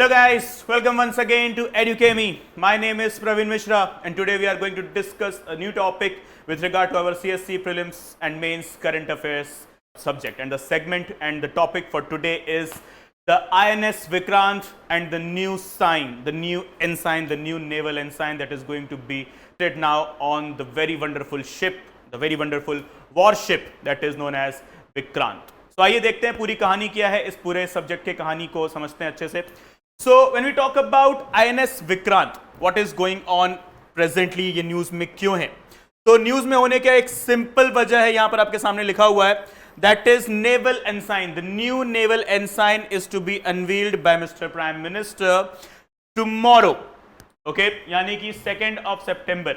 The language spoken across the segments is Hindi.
Hello guys, welcome once again to Educame. My name is Praveen Mishra and today we are going to discuss a new topic with regard to our CSC prelims and mains current affairs subject, and the segment and the topic for today is the INS Vikrant and the new sign, the new ensign, the new naval ensign that is going to be set now on the very wonderful ship, the very wonderful warship that is known as Vikrant. So आइए देखते हैं पूरी कहानी क्या है, इस पूरे सब्जेक्ट के कहानी को समझते हैं अच्छे से. So when we talk about INS Vikrant, what is going on presently, ये न्यूज में क्यों है? तो न्यूज में होने का एक सिंपल वजह है, यहां पर आपके सामने लिखा हुआ है, that is naval ensign. The new naval ensign is to be unveiled by Mr. Prime Minister tomorrow. Okay, यानी कि 2nd of September.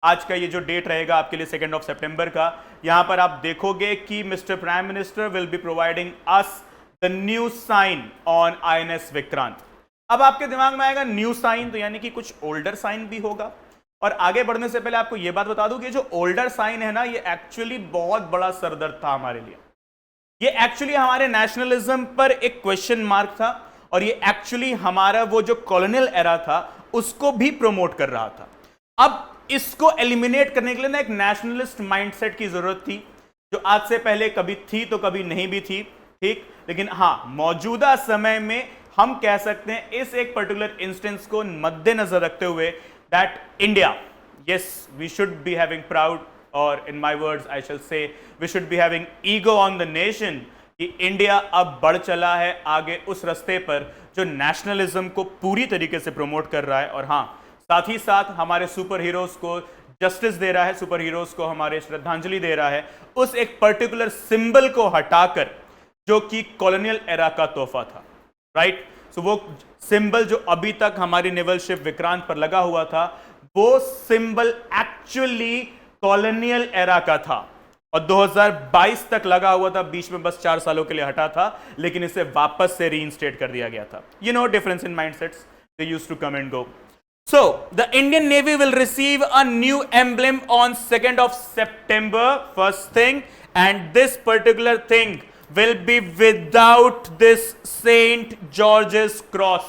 आज का ये जो डेट रहेगा आपके लिए 2nd of September का, यहां पर आप देखोगे कि Mr. Prime Minister will be providing us the new sign on INS Vikrant. अब आपके दिमाग में आएगा न्यू साइन, तो यानी कि कुछ ओल्डर साइन भी होगा. और आगे बढ़ने से पहले आपको यह बात बता दूं कि जो ओल्डर साइन है ना, ये एक्चुअली बहुत बड़ा सरदर्द था हमारे लिए. ये एक्चुअली हमारे नेशनलिज्म पर एक क्वेश्चन मार्क था, और ये एक्चुअली हमारा वो जो कॉलोनियल एरा था उसको भी प्रमोट कर रहा था. अब इसको एलिमिनेट करने के लिए ना एक नेशनलिस्ट माइंडसेट की जरूरत थी, जो आज से पहले कभी थी तो कभी नहीं भी थी. ठीक, लेकिन हाँ, मौजूदा समय में हम कह सकते हैं इस एक पर्टिकुलर इंस्टेंस को मद्देनजर रखते हुए that India, yes, we should be having proud, or in my words I shall say we should be having ego on the nation, कि इंडिया अब बढ़ चला है आगे उस रास्ते पर जो नेशनलिज्म को पूरी तरीके से प्रमोट कर रहा है. और हाँ, साथ ही साथ हमारे सुपर हीरोज को जस्टिस दे रहा है, सुपर हीरोज को हमारे श्रद्धांजलि दे रहा है उस एक पर्टिकुलर सिंबल को हटाकर जो कि कॉलोनियल एरा का तोहफा था. राइट, सो वो सिंबल जो अभी तक हमारी नेवल शिप विक्रांत पर लगा हुआ था, वो सिंबल एक्चुअली कॉलोनियल एरा का था और 2022 तक लगा हुआ था. बीच में बस 4 सालों के लिए हटा था, लेकिन इसे वापस से रीइंस्टेट कर दिया गया था. You know, difference in mindsets, they used to come and go. So, the Indian Navy will receive a new emblem on 2nd of September, first thing, and this particular thing will be without this St. George's Cross.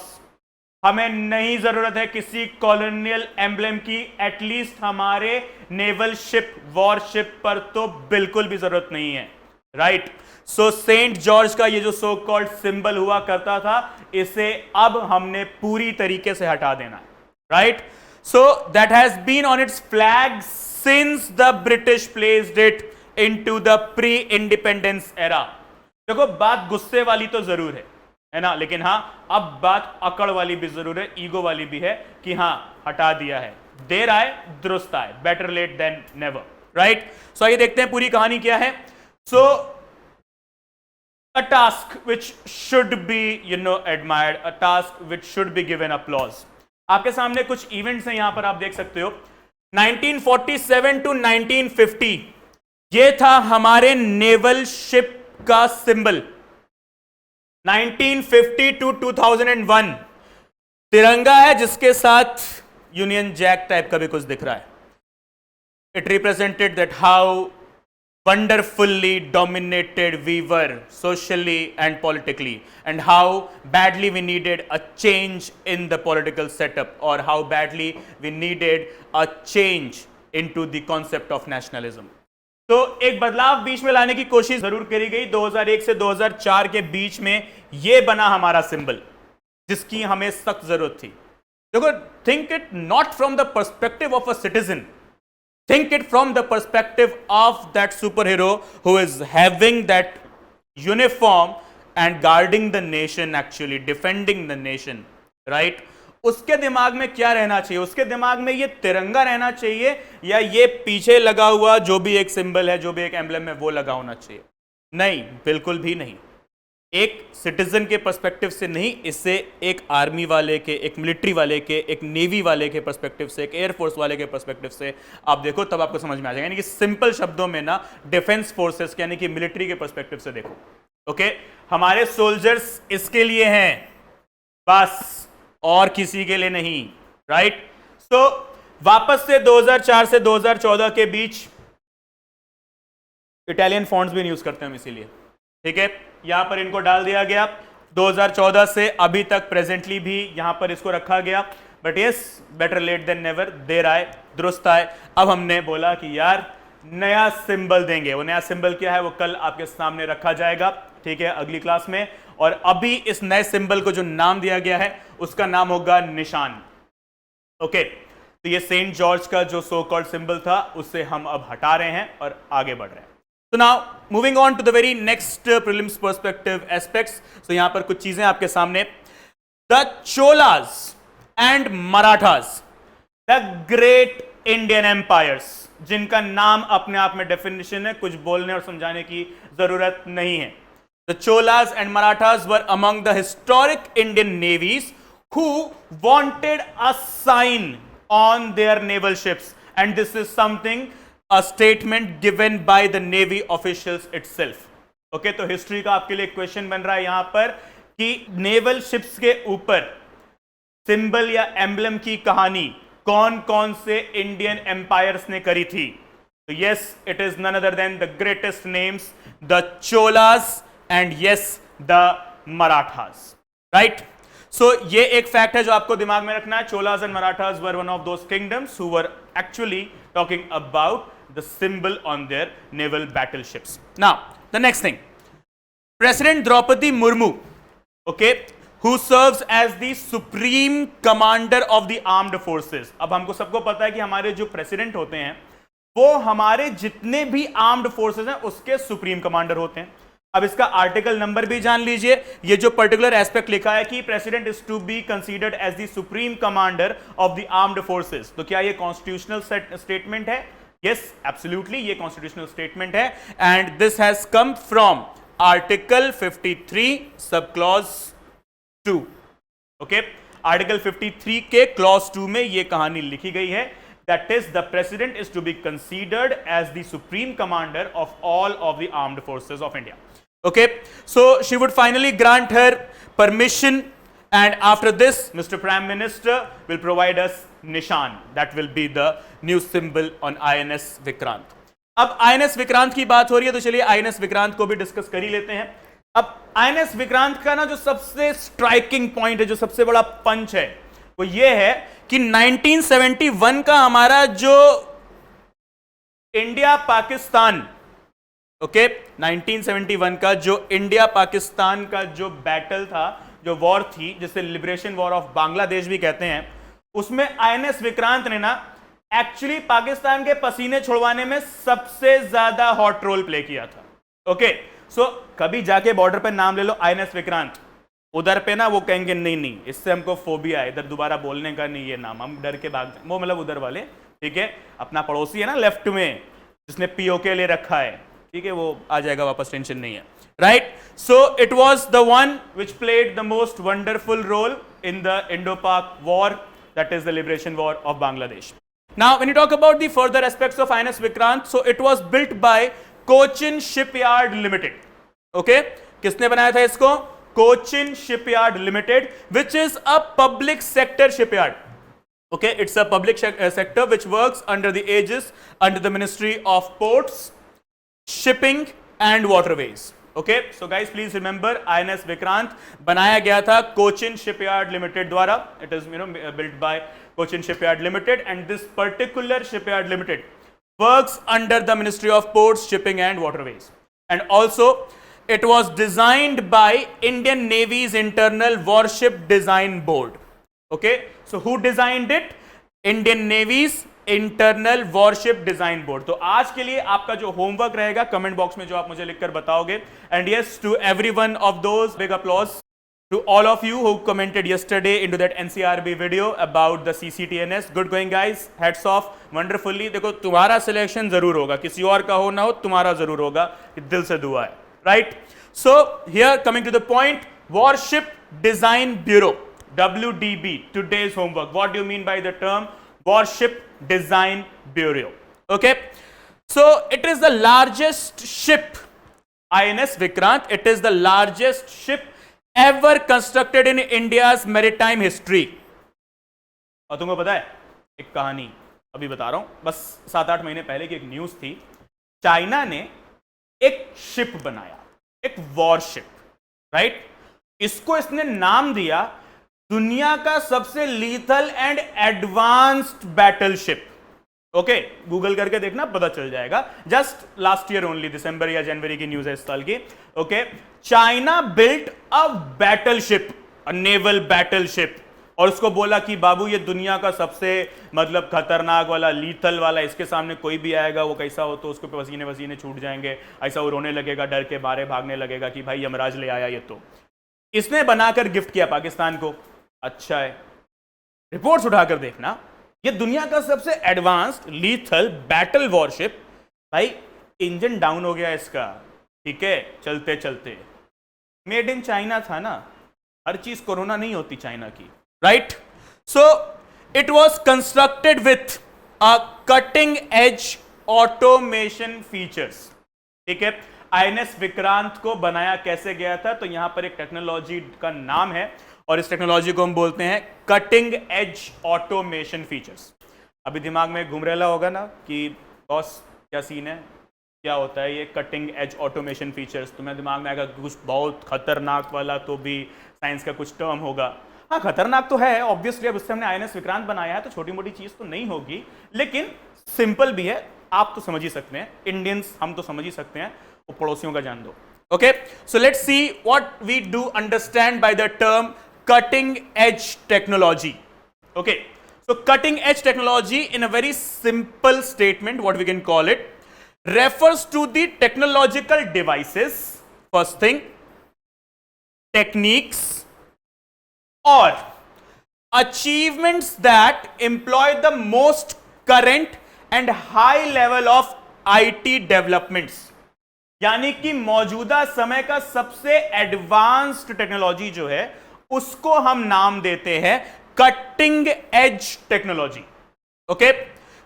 हमें नहीं जरूरत है किसी कॉलोनियल एम्ब्लेम की, एटलीस्ट हमारे नेवल शिप, वॉरशिप पर तो बिल्कुल भी जरूरत नहीं है. राइट, सो सेंट जॉर्ज का ये जो सो कॉल्ड सिंबल हुआ करता था, इसे अब हमने पूरी तरीके से हटा देना है. Right, so that has been on its flag since the British placed it into the pre-independence era. देखो, बात गुस्से वाली तो जरूर है ना, लेकिन हाँ, अब बात अकड़ वाली भी जरूर है, ईगो वाली भी है कि हाँ, हटा दिया है. देर आए दुरुस्त आए, better late than never. Right, so आइए देखते हैं पूरी कहानी क्या है. सो a task which should be, you know, admired, a task which should be given applause. आपके सामने कुछ इवेंट्स हैं, यहां पर आप देख सकते हो. 1947 टू 1950 ये था हमारे नेवल शिप का सिंबल. 1950 टू 2001 तिरंगा है जिसके साथ यूनियन जैक टाइप का भी कुछ दिख रहा है. It represented that how wonderfully dominated we were socially and politically, and how badly we needed a change in the political setup, or how badly we needed a change into the concept of nationalism. तो एक बदलाव बीच में लाने की कोशिश जरूर करी गई. 2001 से 2004 के बीच में ये बना हमारा सिंबल, जिसकी हमें सख्त जरूरत थी. देखो, think it not from the perspective of a citizen, think it from the perspective of that superhero who is having that uniform and guarding the nation, actually defending the nation. Right, उसके दिमाग में क्या रहना चाहिए? उसके दिमाग में ये तिरंगा रहना चाहिए, या ये पीछे लगा हुआ जो भी एक सिंबल है, जो भी एक एम्ब्लेम है, वो लगा होना चाहिए? नहीं, बिल्कुल भी नहीं. एक सिटीजन के पर्सपेक्टिव से नहीं, इससे एक आर्मी वाले के, एक मिलिट्री वाले के, एक नेवी वाले के पर्सपेक्टिव से, एक एयरफोर्स वाले के पर्सपेक्टिव से आप देखो, तब आपको समझ में आ जाएगा. यानी कि सिंपल शब्दों में ना, डिफेंस फोर्सेस यानी कि मिलिट्री के पर्सपेक्टिव से देखो. ओके, हमारे सोल्जर्स इसके लिए हैं बस, और किसी के लिए नहीं. राइट, सो वापस से 2004 से 2014 के बीच इटालियन फॉन्ट्स भी यूज करते हैं हम, इसीलिए. ठीक है, यहां पर इनको डाल दिया गया. 2014 से अभी तक प्रेजेंटली भी यहां पर इसको रखा गया, but yes, better late than never, देर आए दुरुस्त आए। अब हमने बोला कि यार नया सिंबल देंगे। वो नया सिंबल क्या है वो कल आपके सामने रखा जाएगा, ठीक है, अगली क्लास में। और अभी इस नए सिंबल को जो नाम दिया गया है उसका नाम होगा निशान। ओके, तो ये सेंट जॉर्ज का जो सो कॉल्ड सिंबल था उसे हम अब हटा रहे हैं और आगे बढ़ रहे हैं। तो now moving on to the very next prelims perspective aspects. तो यहां पर कुछ चीजें आपके सामने, the Cholas and Marathas, the great Indian empires, जिनका नाम अपने आप में डेफिनेशन है, कुछ बोलने और समझाने की जरूरत नहीं है। The Cholas and Marathas were among the historic Indian navies who wanted a sign on their naval ships, and this is something, a statement given by the navy officials itself. Okay, तो हिस्ट्री का आपके लिए क्वेश्चन बन रहा है यहां पर कि नेवल शिप्स के ऊपर सिंबल या एम्बलम की कहानी कौन कौन से इंडियन एम्पायर्स ने करी थी। तो yes, it is none other than the greatest names, the Cholas and yes the Marathas, right. So ये एक फैक्ट है जो आपको दिमाग में रखना है। Cholas and Marathas were one of those kingdoms who were actually talking about the symbol on their naval battleships. Now the next thing, president Droupadi Murmu, okay, who serves as the supreme commander of the armed forces. अब हमको सबको पता है कि हमारे जो प्रेसिडेंट होते हैं वो हमारे जितने भी आर्म्ड फोर्सेस हैं उसके सुप्रीम कमांडर होते हैं। अब इसका आर्टिकल नंबर भी जान लीजिए। ये जो पर्टिकुलर एस्पेक्ट लिखा है कि president is to be considered as the supreme commander of the armed forces, तो क्या ये कॉन्स्टिट्यूशनल स्टेटमेंट है? यस, एब्सोल्युटली, ये कॉन्स्टिट्यूशनल स्टेटमेंट है and this has come from article 53 sub clause 2। Okay, article 53 के क्लॉज 2 में ये कहानी लिखी गई है, that is the president is to be considered as the supreme commander of all of the armed forces of India. Okay, so she would finally grant her permission, and after this Mr. Prime Minister will provide us Nishan, that will be the new symbol on INS Vikrant. अब INS Vikrant की बात हो रही है तो चलिए INS Vikrant को भी डिस्कस कर ही लेते हैं। अब INS Vikrant का ना जो सबसे स्ट्राइकिंग पॉइंट है, जो सबसे बड़ा पंच है, वो ये है कि 1971 का हमारा जो इंडिया पाकिस्तान, ओके, 1971 का जो इंडिया पाकिस्तान का जो बैटल था, जो वॉर थी, जिसे लिबरेशन वॉर ऑफ बांग्लादेश भी कहते हैं, उसमें INS विक्रांत ने ना एक्चुअली पाकिस्तान के पसीने छुड़वाने में सबसे ज्यादा हॉट रोल प्ले किया था। ओके, सो कभी जाके बॉर्डर पे नाम ले लो INS विक्रांत, उधर पे ना वो कहेंगे नहीं नहीं, इससे हमको फोबिया है, इधर दोबारा बोलने का नहीं ये नाम, हम डर के भाग, वो मतलब उधर वाले, ठीक है, अपना पड़ोसी है ना लेफ्ट में जिसने POK ले रखा है, ठीक है, वो आ जाएगा वापस, टेंशन नहीं है, right. So it was the one which played the most wonderful role in the Indo Pak war, that is the liberation war of Bangladesh. Now when you talk about the further aspects of INS Vikrant, so it was built by Cochin shipyard limited. Okay, किसने बनाया था इसको? Cochin Shipyard Limited, which is a public sector shipyard. Okay, it's a public sector which works under the aegis, under the Ministry of Ports, Shipping and Waterways. Okay, so guys, please remember INS Vikrant बनाया गया था Cochin Shipyard Limited द्वारा. It is built by Cochin Shipyard Limited, and this particular shipyard limited works under the Ministry of Ports, Shipping and Waterways, and also it was designed by Indian Navy's Internal Warship Design Board. Okay, so who designed it? Indian Navy's Internal Warship Design Board. तो आज के लिए आपका जो होमवर्क रहेगा कमेंट बॉक्स में जो आप मुझे लिखकर बताओगे, and yes, to every one of those, big applause to all of you who commented yesterday into that NCRB video about the CCTNS. Good going guys, hats off, wonderfully. देखो तुम्हारा सिलेक्शन जरूर होगा, किसी और का हो ना हो, तुम्हारा जरूर होगा, दिल से दुआ है, right? So here coming to the point, Warship Design Bureau, WDB, today's homework. What do you mean by the term Warship Design Bureau? Okay, so it is the largest ship, INS Vikrant, it is the largest ship ever constructed in India's maritime history. और तुमको पता है एक कहानी अभी बता रहा हूं, बस 7-8 महीने पहले की एक न्यूज थी। चाइना ने एक शिप बनाया, एक वॉरशिप, राइट? इसको इसने नाम दिया दुनिया का सबसे lethal and advanced battleship. Okay, Google करके देखना, पता चल जाएगा। जस्ट लास्ट ईयर ओनली, दिसंबर या जनवरी की न्यूज है इस साल की। Okay, China built a battleship, a naval battleship, और उसको बोला कि बाबू ये दुनिया का सबसे मतलब खतरनाक वाला, लीथल वाला, इसके सामने कोई भी आएगा वो कैसा हो तो उसको पसीने वसीने छूट जाएंगे, ऐसा वो रोने लगेगा, डर के बारे भागने लगेगा कि भाई यमराज ले आया ये। तो इसने बनाकर गिफ्ट किया पाकिस्तान को। अच्छा है, रिपोर्ट्स उठाकर देखना, ये दुनिया का सबसे एडवांस्ड लीथल बैटल वॉरशिप। भाई इंजन डाउन हो गया इसका, ठीक है, चलते चलते। मेड इन चाइना था ना, हर चीज कोरोना नहीं होती चाइना की, right? So it was constructed with a cutting edge automation features, ठीक है। आईएनएस विक्रांत को बनाया कैसे गया था, तो यहां पर एक टेक्नोलॉजी का नाम है और इस टेक्नोलॉजी को हम बोलते हैं कटिंग एज ऑटोमेशन फीचर्स। अभी दिमाग में घूम रहा होगा ना कि बॉस क्या सीन है, क्या होता है ये कटिंग एज ऑटोमेशन फीचर्स। तुम्हें दिमाग में आएगा कुछ बहुत खतरनाक वाला, तो भी साइंस का कुछ टर्म होगा। हाँ, खतरनाक तो है ऑब्वियसली, अब उससे हमने आईएनएस विक्रांत बनाया है तो छोटी मोटी चीज तो नहीं होगी, लेकिन सिंपल भी है, आप तो समझ ही सकते हैं, इंडियंस हम तो समझ ही सकते हैं, वो पड़ोसियों का जान दो। Okay, so let's see what we do understand by the term cutting edge technology. Okay, so cutting edge technology in a very simple statement, what we can call it, refers to the technological devices, first thing, techniques or achievements that employ the most current and high level of IT developments. यानी कि मौजूदा समय का सबसे एडवांस्ड टेक्नोलॉजी जो है उसको हम नाम देते हैं cutting edge technology. Okay,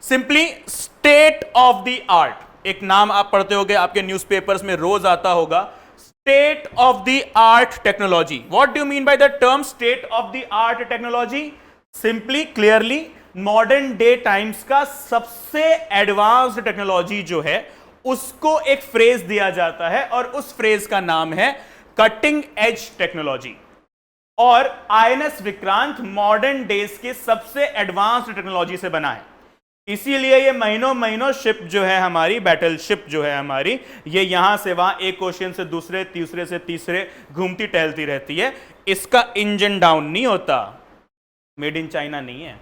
simply state of the art, एक नाम आप पढ़ते होंगे, आपके न्यूज़पेपर्स में रोज आता होगा, state of the art technology. What do you mean by the term state of the art technology? Simply clearly modern day times का सबसे एडवांस्ड टेक्नोलॉजी जो है उसको एक फ्रेज दिया जाता है और उस फ्रेज का नाम है कटिंग एज टेक्नोलॉजी। और आईएनएस विक्रांत मॉडर्न डेज के सबसे एडवांस्ड टेक्नोलॉजी से बना है, इसीलिए ये महीनों महीनों शिप जो है हमारी, बैटल शिप जो है हमारी, ये यहां से वहां, एक ओशियन से दूसरे, तीसरे से तीसरे घूमती टहलती रहती है। इसका इंजन डाउन नहीं होता, मेड इन चाइना नहीं है,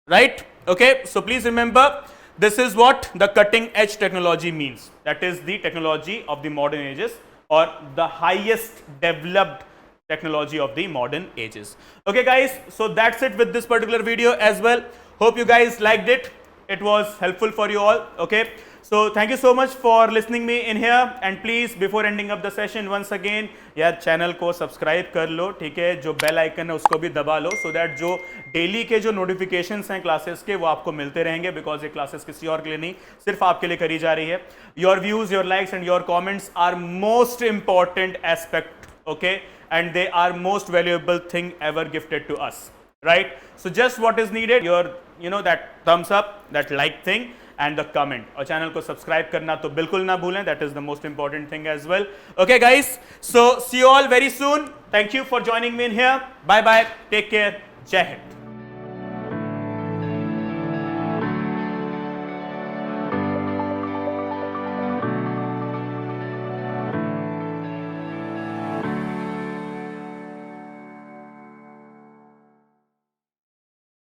right? Okay, so please remember, this is what the cutting edge technology means. That is the technology of the modern ages or the highest developed technology of the modern ages. Okay guys, so that's it with this particular video as well. Hope you guys liked it. It was helpful for you all. Okay, so thank you so much for listening me in here, and please before ending up the session once again यार चैनल को सब्सक्राइब कर लो, ठीक है, जो बेल आइकन है उसको भी दबा लो, सो दैट जो डेली के जो नोटिफिकेशंस हैं क्लासेस के वो आपको मिलते रहेंगे, बिकॉज ये क्लासेस किसी और के लिए नहीं, सिर्फ आपके लिए करी जा रही है। Your views, your likes and your comments are most important aspect, okay, and they are most valuable thing ever gifted to us, right? So just what is needed, your that thumbs up, that like thing and the comment, और channel को subscribe करना तो बिल्कुल ना भूलें, that is the most important thing as well. Okay guys, so see you all very soon. Thank you for joining me in here. Bye bye, take care, Jai Hind.